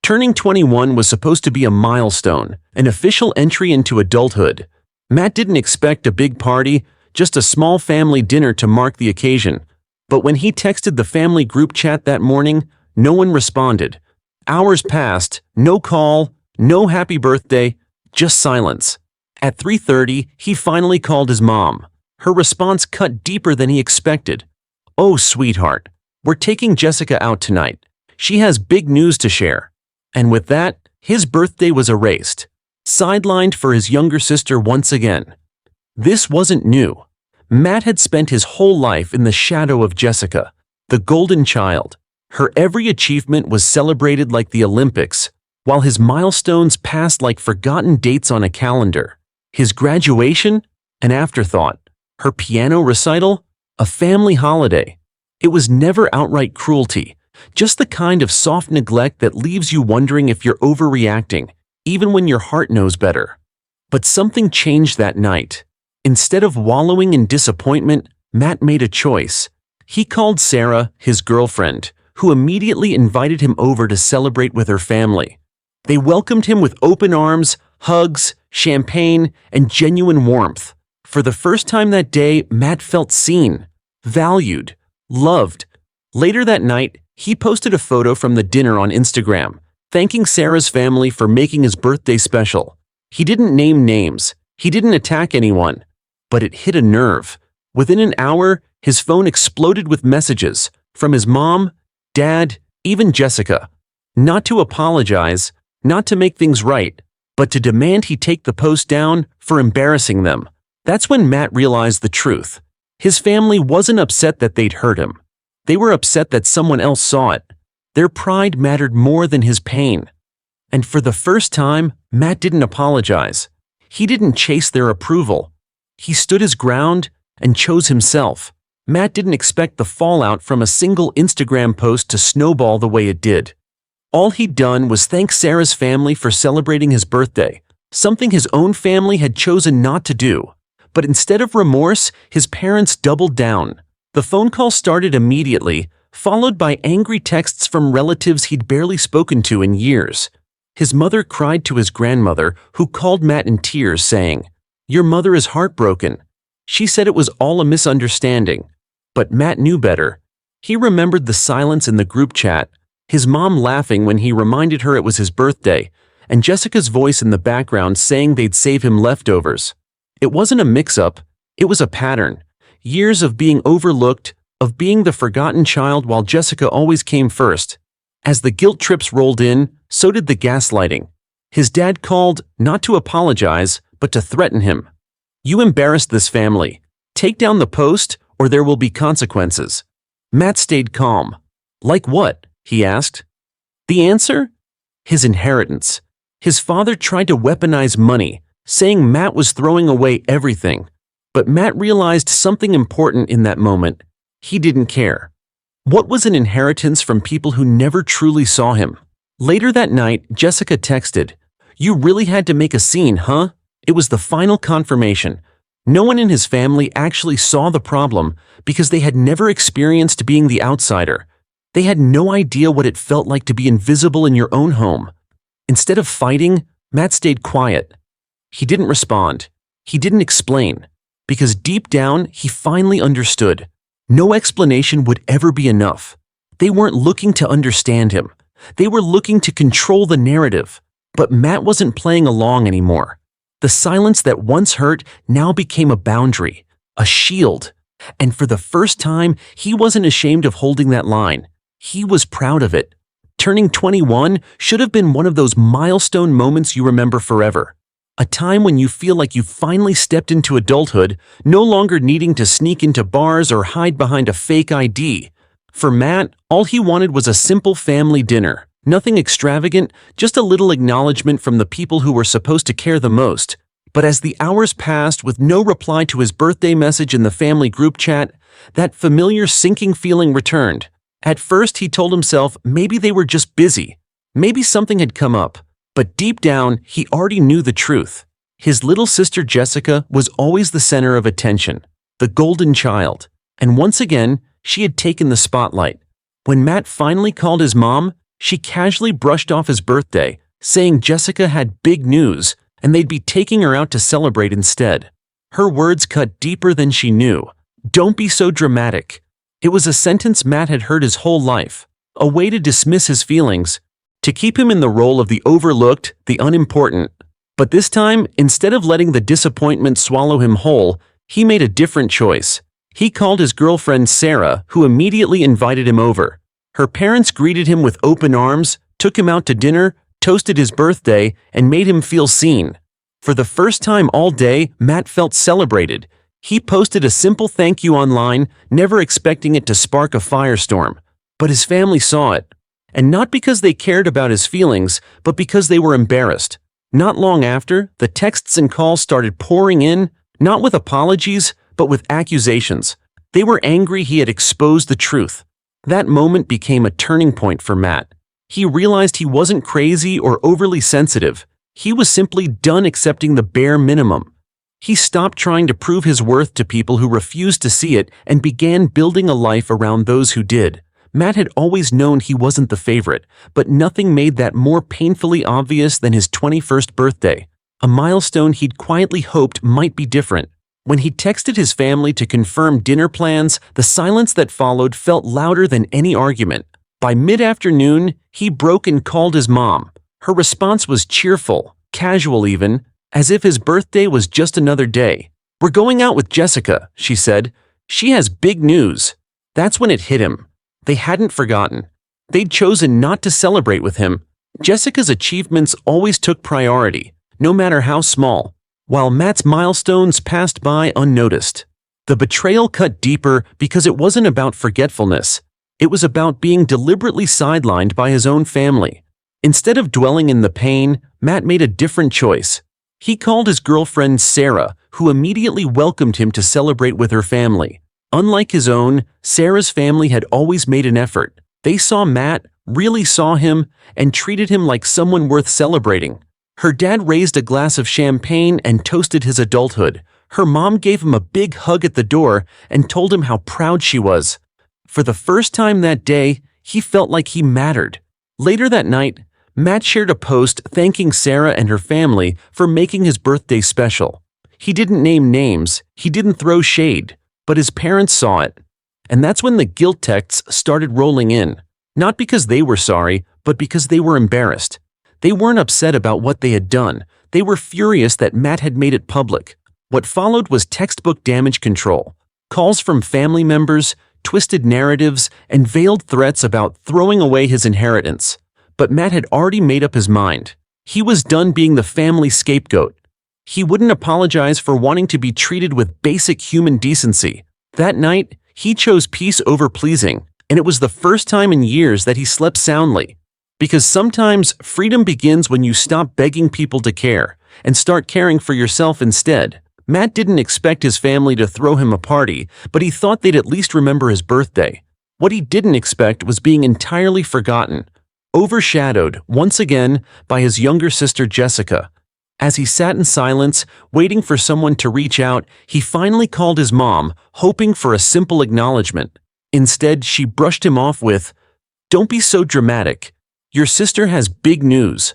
Turning 21 was supposed to be a milestone, an official entry into adulthood. Matt didn't expect a big party, just a small family dinner to mark the occasion. But when he texted the family group chat that morning, no one responded. Hours passed, no call, no happy birthday, just silence. At 3:30, he finally called his mom. Her response cut deeper than he expected. "Oh, sweetheart, we're taking Jessica out tonight. She has big news to share." And with that, his birthday was erased, sidelined for his younger sister once again. This wasn't new. Matt had spent his whole life in the shadow of Jessica, the golden child. Her every achievement was celebrated like the Olympics, while his milestones passed like forgotten dates on a calendar. His graduation? An afterthought. Her piano recital? A family holiday. It was never outright cruelty, just the kind of soft neglect that leaves you wondering if you're overreacting, even when your heart knows better. But something changed that night. Instead of wallowing in disappointment, Matt made a choice. He called Sarah, his girlfriend, who immediately invited him over to celebrate with her family. They welcomed him with open arms, hugs, champagne, and genuine warmth. For the first time that day, Matt felt seen, valued, loved. Later that night, he posted a photo from the dinner on Instagram, thanking Sarah's family for making his birthday special. He didn't name names, he didn't attack anyone, but it hit a nerve. Within an hour, his phone exploded with messages from his mom, dad, even Jessica. Not to apologize, not to make things right, but to demand he take the post down for embarrassing them. That's when Matt realized the truth. His family wasn't upset that they'd hurt him. They were upset that someone else saw it. Their pride mattered more than his pain. And for the first time, Matt didn't apologize. He didn't chase their approval. He stood his ground and chose himself. Matt didn't expect the fallout from a single Instagram post to snowball the way it did. All he'd done was thank Sarah's family for celebrating his birthday, something his own family had chosen not to do. But instead of remorse, his parents doubled down. The phone call started immediately, followed by angry texts from relatives he'd barely spoken to in years. His mother cried to his grandmother, who called Matt in tears, saying, "Your mother is heartbroken." She said it was all a misunderstanding. But Matt knew better. He remembered the silence in the group chat, his mom laughing when he reminded her it was his birthday, and Jessica's voice in the background saying they'd save him leftovers. It wasn't a mix-up, it was a pattern. Years of being overlooked, of being the forgotten child while Jessica always came first. As the guilt trips rolled in, so did the gaslighting. His dad called, not to apologize, but to threaten him. "You embarrassed this family. Take down the post, or there will be consequences." Matt stayed calm. "Like what?" he asked. The answer? His inheritance. His father tried to weaponize money, saying Matt was throwing away everything. But Matt realized something important in that moment. He didn't care. What was an inheritance from people who never truly saw him? Later that night, Jessica texted, "You really had to make a scene, huh?" It was the final confirmation. No one in his family actually saw the problem because they had never experienced being the outsider. They had no idea what it felt like to be invisible in your own home. Instead of fighting, Matt stayed quiet. He didn't respond. He didn't explain. Because deep down, he finally understood. No explanation would ever be enough. They weren't looking to understand him. They were looking to control the narrative. But Matt wasn't playing along anymore. The silence that once hurt now became a boundary, a shield. And for the first time, he wasn't ashamed of holding that line. He was proud of it. Turning 21 should have been one of those milestone moments you remember forever. A time when you feel like you've finally stepped into adulthood, no longer needing to sneak into bars or hide behind a fake ID. For Matt, all he wanted was a simple family dinner. Nothing extravagant, just a little acknowledgement from the people who were supposed to care the most. But as the hours passed with no reply to his birthday message in the family group chat, that familiar sinking feeling returned. At first, he told himself maybe they were just busy. Maybe something had come up. But deep down, he already knew the truth. His little sister Jessica was always the center of attention, the golden child. And once again, she had taken the spotlight. When Matt finally called his mom, She casually brushed off his birthday, saying Jessica had big news and they'd be taking her out to celebrate instead. Her words cut deeper than she knew. "Don't be so dramatic." It was a sentence Matt had heard his whole life, a way to dismiss his feelings, to keep him in the role of the overlooked, the unimportant. But this time, instead of letting the disappointment swallow him whole, he made a different choice. He called his girlfriend Sarah, who immediately invited him over. Her parents greeted him with open arms, took him out to dinner, toasted his birthday, and made him feel seen. For the first time all day, Matt felt celebrated. He posted a simple thank you online, never expecting it to spark a firestorm. But his family saw it. And not because they cared about his feelings, but because they were embarrassed. Not long after, the texts and calls started pouring in, not with apologies, but with accusations. They were angry he had exposed the truth. That moment became a turning point for Matt. He realized he wasn't crazy or overly sensitive. He was simply done accepting the bare minimum. He stopped trying to prove his worth to people who refused to see it and began building a life around those who did. Matt had always known he wasn't the favorite, but nothing made that more painfully obvious than his 21st birthday, a milestone he'd quietly hoped might be different. When he texted his family to confirm dinner plans, the silence that followed felt louder than any argument. By mid-afternoon, he broke and called his mom. Her response was cheerful, casual even, as if his birthday was just another day. "We're going out with Jessica," she said. "She has big news." That's when it hit him. They hadn't forgotten. They'd chosen not to celebrate with him. Jessica's achievements always took priority, no matter how small, while Matt's milestones passed by unnoticed. The betrayal cut deeper because it wasn't about forgetfulness. It was about being deliberately sidelined by his own family. Instead of dwelling in the pain, Matt made a different choice. He called his girlfriend Sarah, who immediately welcomed him to celebrate with her family. Unlike his own, Sarah's family had always made an effort. They saw Matt, really saw him, and treated him like someone worth celebrating. Her dad raised a glass of champagne and toasted his adulthood. Her mom gave him a big hug at the door and told him how proud she was. For the first time that day, he felt like he mattered. Later that night, Matt shared a post thanking Sarah and her family for making his birthday special. He didn't name names, he didn't throw shade, but his parents saw it. And that's when the guilt texts started rolling in. Not because they were sorry, but because they were embarrassed. They weren't upset about what they had done. They were furious that Matt had made it public. What followed was textbook damage control. Calls from family members, twisted narratives, and veiled threats about throwing away his inheritance. But Matt had already made up his mind. He was done being the family scapegoat. He wouldn't apologize for wanting to be treated with basic human decency. That night, he chose peace over pleasing, and it was the first time in years that he slept soundly. Because sometimes freedom begins when you stop begging people to care and start caring for yourself instead. Matt didn't expect his family to throw him a party, but he thought they'd at least remember his birthday. What he didn't expect was being entirely forgotten, overshadowed, once again, by his younger sister Jessica. As he sat in silence, waiting for someone to reach out, he finally called his mom, hoping for a simple acknowledgement. Instead, she brushed him off with, "Don't be so dramatic. Your sister has big news."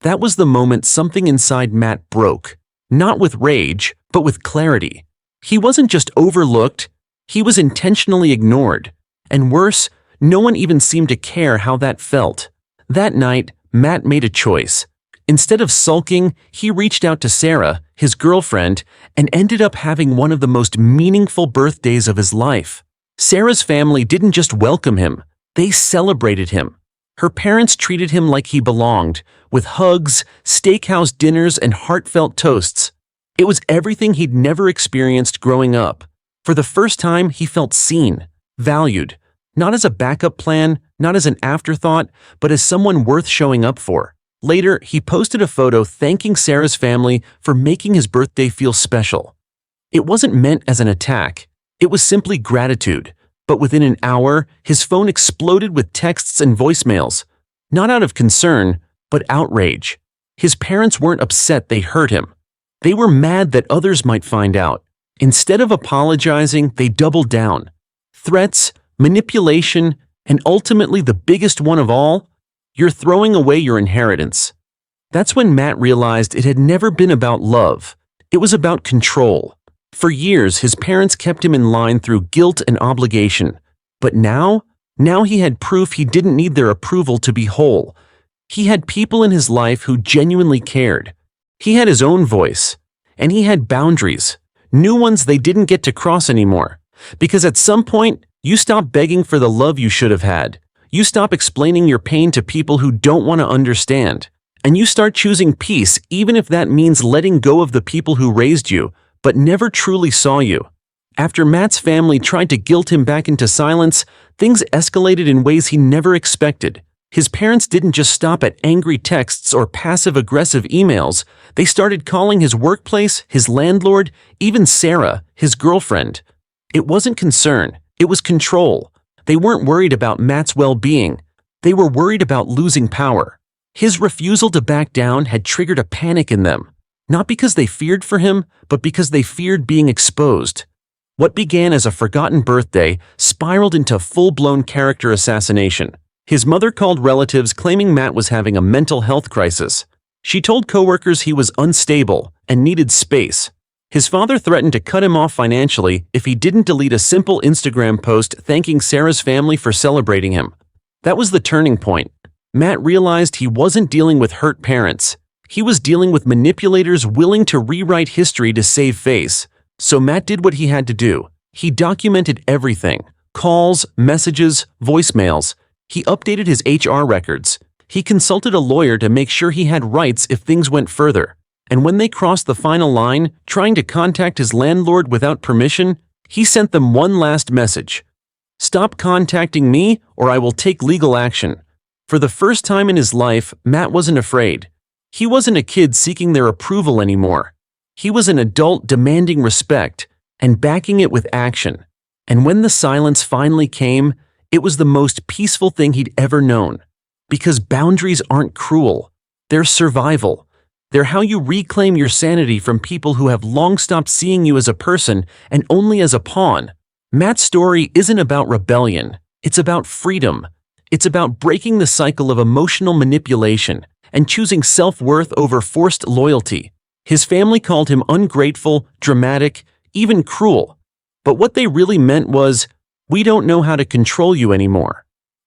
That was the moment something inside Matt broke. Not with rage, but with clarity. He wasn't just overlooked, he was intentionally ignored. And worse, no one even seemed to care how that felt. That night, Matt made a choice. Instead of sulking, he reached out to Sarah, his girlfriend, and ended up having one of the most meaningful birthdays of his life. Sarah's family didn't just welcome him, they celebrated him. Her parents treated him like he belonged, with hugs, steakhouse dinners, and heartfelt toasts. It was everything he'd never experienced growing up. For the first time, he felt seen, valued, not as a backup plan, not as an afterthought, but as someone worth showing up for. Later, he posted a photo thanking Sarah's family for making his birthday feel special. It wasn't meant as an attack. It was simply gratitude. But within an hour, his phone exploded with texts and voicemails. Not out of concern, but outrage. His parents weren't upset they hurt him. They were mad that others might find out. Instead of apologizing, they doubled down. Threats, manipulation, and ultimately the biggest one of all, You're throwing away your inheritance." That's when Matt realized it had never been about love. It was about control. For years, his parents kept him in line through guilt and obligation. But now he had proof he didn't need their approval to be whole. He had people in his life who genuinely cared. He had his own voice. And he had boundaries. New ones they didn't get to cross anymore. Because at some point, you stop begging for the love you should have had. You stop explaining your pain to people who don't want to understand. And you start choosing peace even if that means letting go of the people who raised you, but never truly saw you. After Matt's family tried to guilt him back into silence, things escalated in ways he never expected. His parents didn't just stop at angry texts or passive-aggressive emails. They started calling his workplace, his landlord, even Sarah, his girlfriend. It wasn't concern, it was control. They weren't worried about Matt's well-being. They were worried about losing power. His refusal to back down had triggered a panic in them. Not because they feared for him, but because they feared being exposed. What began as a forgotten birthday spiraled into full-blown character assassination. His mother called relatives claiming Matt was having a mental health crisis. She told coworkers he was unstable and needed space. His father threatened to cut him off financially if he didn't delete a simple Instagram post thanking Sarah's family for celebrating him. That was the turning point. Matt realized he wasn't dealing with hurt parents. He was dealing with manipulators willing to rewrite history to save face. So Matt did what he had to do. He documented everything: calls, messages, voicemails. He updated his HR records. He consulted a lawyer to make sure he had rights if things went further. And when they crossed the final line, trying to contact his landlord without permission, he sent them one last message: "Stop contacting me or I will take legal action." For the first time in his life, Matt wasn't afraid. He wasn't a kid seeking their approval anymore. He was an adult demanding respect and backing it with action. And when the silence finally came, it was the most peaceful thing he'd ever known. Because boundaries aren't cruel. They're survival. They're how you reclaim your sanity from people who have long stopped seeing you as a person and only as a pawn. Matt's story isn't about rebellion. It's about freedom. It's about breaking the cycle of emotional manipulation and choosing self-worth over forced loyalty. His family called him ungrateful, dramatic, even cruel. But what they really meant was, "We don't know how to control you anymore."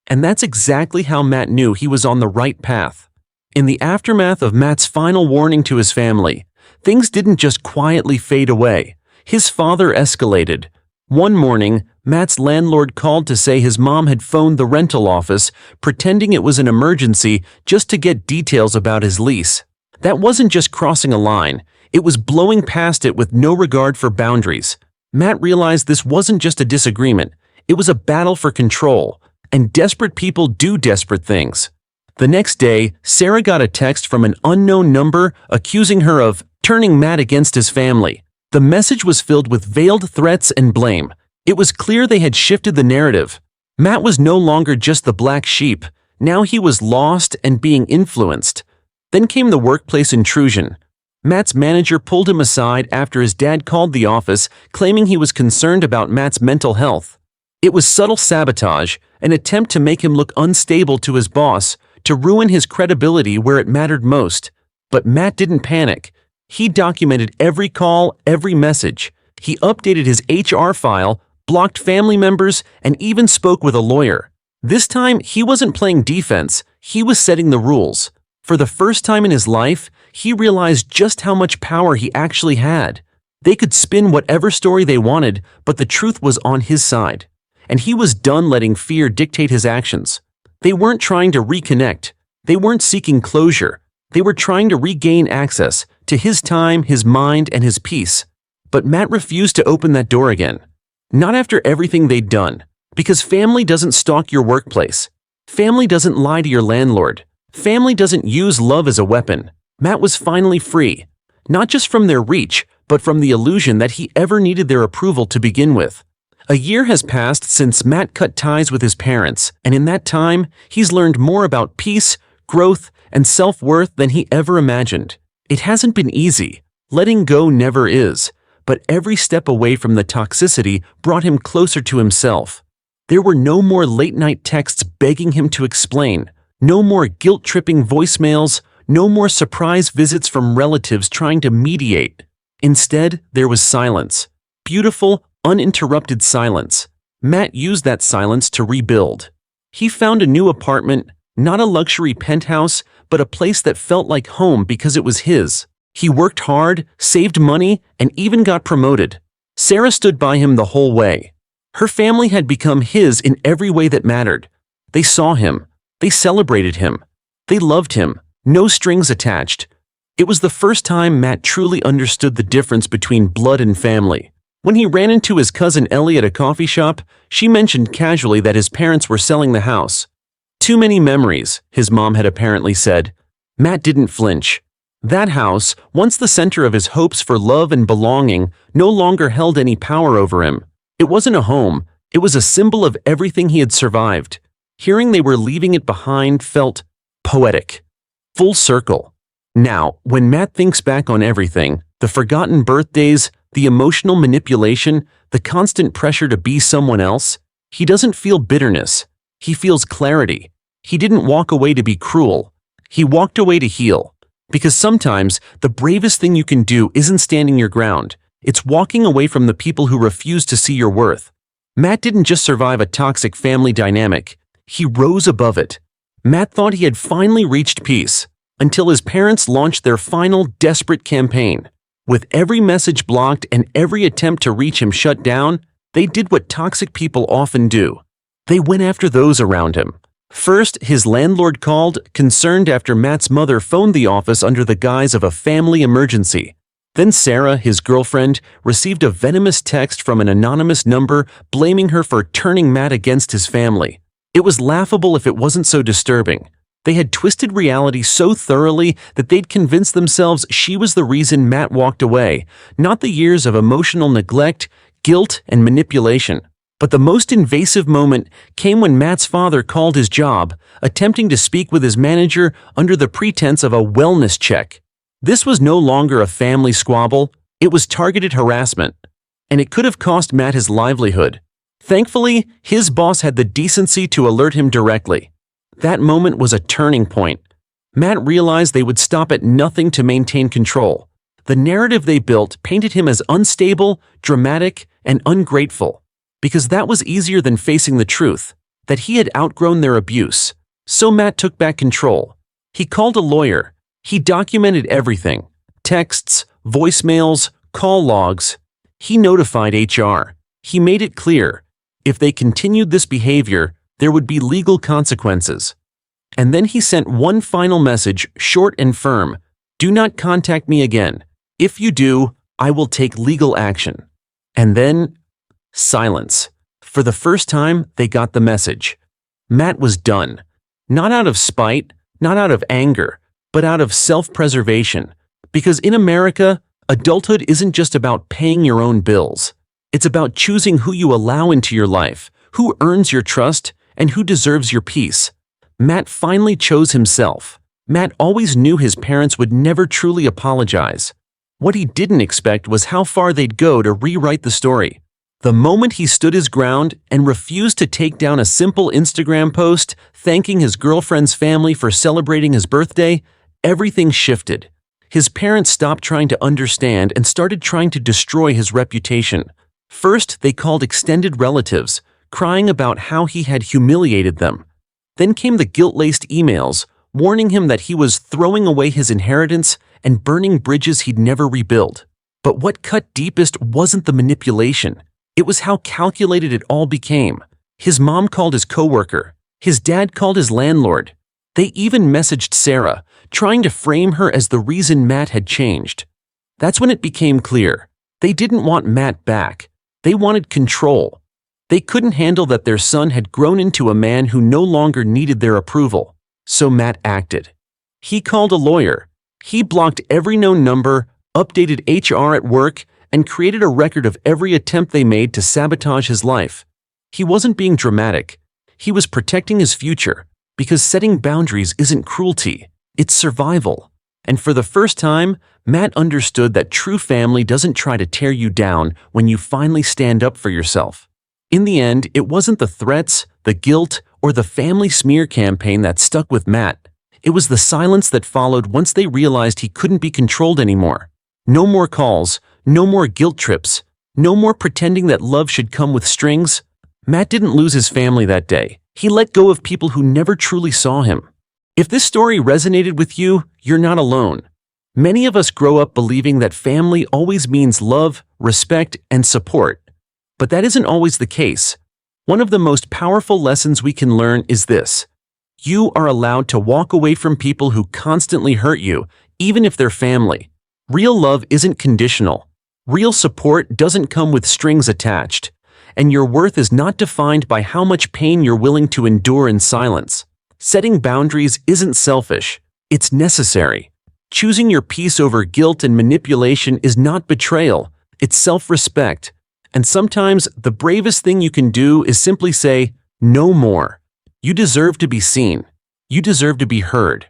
And that's exactly how Matt knew he was on the right path. In the aftermath of Matt's final warning to his family, things didn't just quietly fade away. His father escalated. One morning, Matt's landlord called to say his mom had phoned the rental office, pretending it was an emergency just to get details about his lease. That wasn't just crossing a line, it was blowing past it with no regard for boundaries. Matt realized this wasn't just a disagreement, it was a battle for control, and desperate people do desperate things. The next day, Sarah got a text from an unknown number accusing her of turning Matt against his family. The message was filled with veiled threats and blame. It was clear they had shifted the narrative. Matt was no longer just the black sheep. Now he was lost and being influenced. Then came the workplace intrusion. Matt's manager pulled him aside after his dad called the office, claiming he was concerned about Matt's mental health. It was subtle sabotage, an attempt to make him look unstable to his boss, to ruin his credibility where it mattered most. But Matt didn't panic. He documented every call, every message. He updated his HR file, blocked family members, and even spoke with a lawyer. This time, he wasn't playing defense, he was setting the rules. For the first time in his life, he realized just how much power he actually had. They could spin whatever story they wanted, but the truth was on his side. And he was done letting fear dictate his actions. They weren't trying to reconnect. They weren't seeking closure. They were trying to regain access to his time, his mind, and his peace. But Matt refused to open that door again. Not after everything they'd done. Because family doesn't stalk your workplace. Family doesn't lie to your landlord. Family doesn't use love as a weapon. Matt was finally free. Not just from their reach, but from the illusion that he ever needed their approval to begin with. A year has passed since Matt cut ties with his parents, and in that time, he's learned more about peace, growth, and self-worth than he ever imagined. It hasn't been easy. Letting go never is. But every step away from the toxicity brought him closer to himself. There were no more late-night texts begging him to explain. No more guilt-tripping voicemails, no more surprise visits from relatives trying to mediate. Instead, there was silence. Beautiful, uninterrupted silence. Matt used that silence to rebuild. He found a new apartment, not a luxury penthouse, but a place that felt like home because it was his. He worked hard, saved money, and even got promoted. Sarah stood by him the whole way. Her family had become his in every way that mattered. They saw him. They celebrated him. They loved him. No strings attached. It was the first time Matt truly understood the difference between blood and family. When he ran into his cousin Ellie at a coffee shop, she mentioned casually that his parents were selling the house. Too many memories, his mom had apparently said. Matt didn't flinch. That house, once the center of his hopes for love and belonging, no longer held any power over him. It wasn't a home, it was a symbol of everything he had survived. Hearing they were leaving it behind felt poetic. Full circle. Now, when Matt thinks back on everything, the forgotten birthdays, the emotional manipulation, the constant pressure to be someone else, he doesn't feel bitterness. He feels clarity. He didn't walk away to be cruel. He walked away to heal. Because sometimes the bravest thing you can do isn't standing your ground. It's walking away from the people who refuse to see your worth. Matt didn't just survive a toxic family dynamic. He rose above it. Matt thought he had finally reached peace, until his parents launched their final desperate campaign. With every message blocked and every attempt to reach him shut down, they did what toxic people often do. They went after those around him. First, his landlord called, concerned after Matt's mother phoned the office under the guise of a family emergency. Then Sarah, his girlfriend, received a venomous text from an anonymous number blaming her for turning Matt against his family. It was laughable if it wasn't so disturbing. They had twisted reality so thoroughly that they'd convinced themselves she was the reason Matt walked away, not the years of emotional neglect, guilt, and manipulation. But the most invasive moment came when Matt's father called his job, attempting to speak with his manager under the pretense of a wellness check. This was no longer a family squabble, it was targeted harassment. And it could have cost Matt his livelihood. Thankfully, his boss had the decency to alert him directly. That moment was a turning point. Matt realized they would stop at nothing to maintain control. The narrative they built painted him as unstable, dramatic, and ungrateful. Because that was easier than facing the truth, that he had outgrown their abuse. So Matt took back control. He called a lawyer. He documented everything. Texts, voicemails, call logs. He notified HR. He made it clear. If they continued this behavior, there would be legal consequences. And then he sent one final message, short and firm. Do not contact me again. If you do, I will take legal action. And then silence. For the first time, they got the message. Matt was done. Not out of spite, not out of anger, but out of self-preservation. Because in America, adulthood isn't just about paying your own bills. It's about choosing who you allow into your life, who earns your trust, and who deserves your peace. Matt finally chose himself. Matt always knew his parents would never truly apologize. What he didn't expect was how far they'd go to rewrite the story. The moment he stood his ground and refused to take down a simple Instagram post thanking his girlfriend's family for celebrating his birthday, everything shifted. His parents stopped trying to understand and started trying to destroy his reputation. First, they called extended relatives, crying about how he had humiliated them. Then came the guilt-laced emails, warning him that he was throwing away his inheritance and burning bridges he'd never rebuild. But what cut deepest wasn't the manipulation. It was how calculated it all became. His mom called his coworker. His dad called his landlord. They even messaged Sarah, trying to frame her as the reason Matt had changed. That's when it became clear. They didn't want Matt back. They wanted control. They couldn't handle that their son had grown into a man who no longer needed their approval. So Matt acted. He called a lawyer. He blocked every known number, updated HR at work, and created a record of every attempt they made to sabotage his life. He wasn't being dramatic. He was protecting his future, because setting boundaries isn't cruelty, it's survival. And for the first time, Matt understood that true family doesn't try to tear you down when you finally stand up for yourself. In the end, it wasn't the threats, the guilt, or the family smear campaign that stuck with Matt. It was the silence that followed once they realized he couldn't be controlled anymore. No more calls, no more guilt trips, no more pretending that love should come with strings. Matt didn't lose his family that day. He let go of people who never truly saw him. If this story resonated with you, you're not alone. Many of us grow up believing that family always means love, respect, and support. But that isn't always the case. One of the most powerful lessons we can learn is this: you are allowed to walk away from people who constantly hurt you, even if they're family. Real love isn't conditional. Real support doesn't come with strings attached. And your worth is not defined by how much pain you're willing to endure in silence. Setting boundaries isn't selfish. It's necessary. Choosing your peace over guilt and manipulation is not betrayal. It's self-respect. And sometimes the bravest thing you can do is simply say, no more. You deserve to be seen. You deserve to be heard.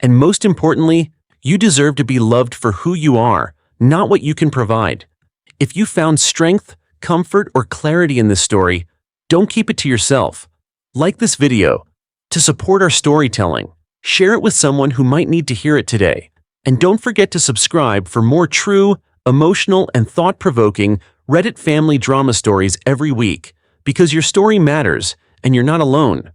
And most importantly, you deserve to be loved for who you are, not what you can provide. If you found strength, comfort, or clarity in this story, don't keep it to yourself. Like this video to support our storytelling. Share it with someone who might need to hear it today. And don't forget to subscribe for more true, emotional, and thought-provoking Reddit family drama stories every week, because your story matters and you're not alone.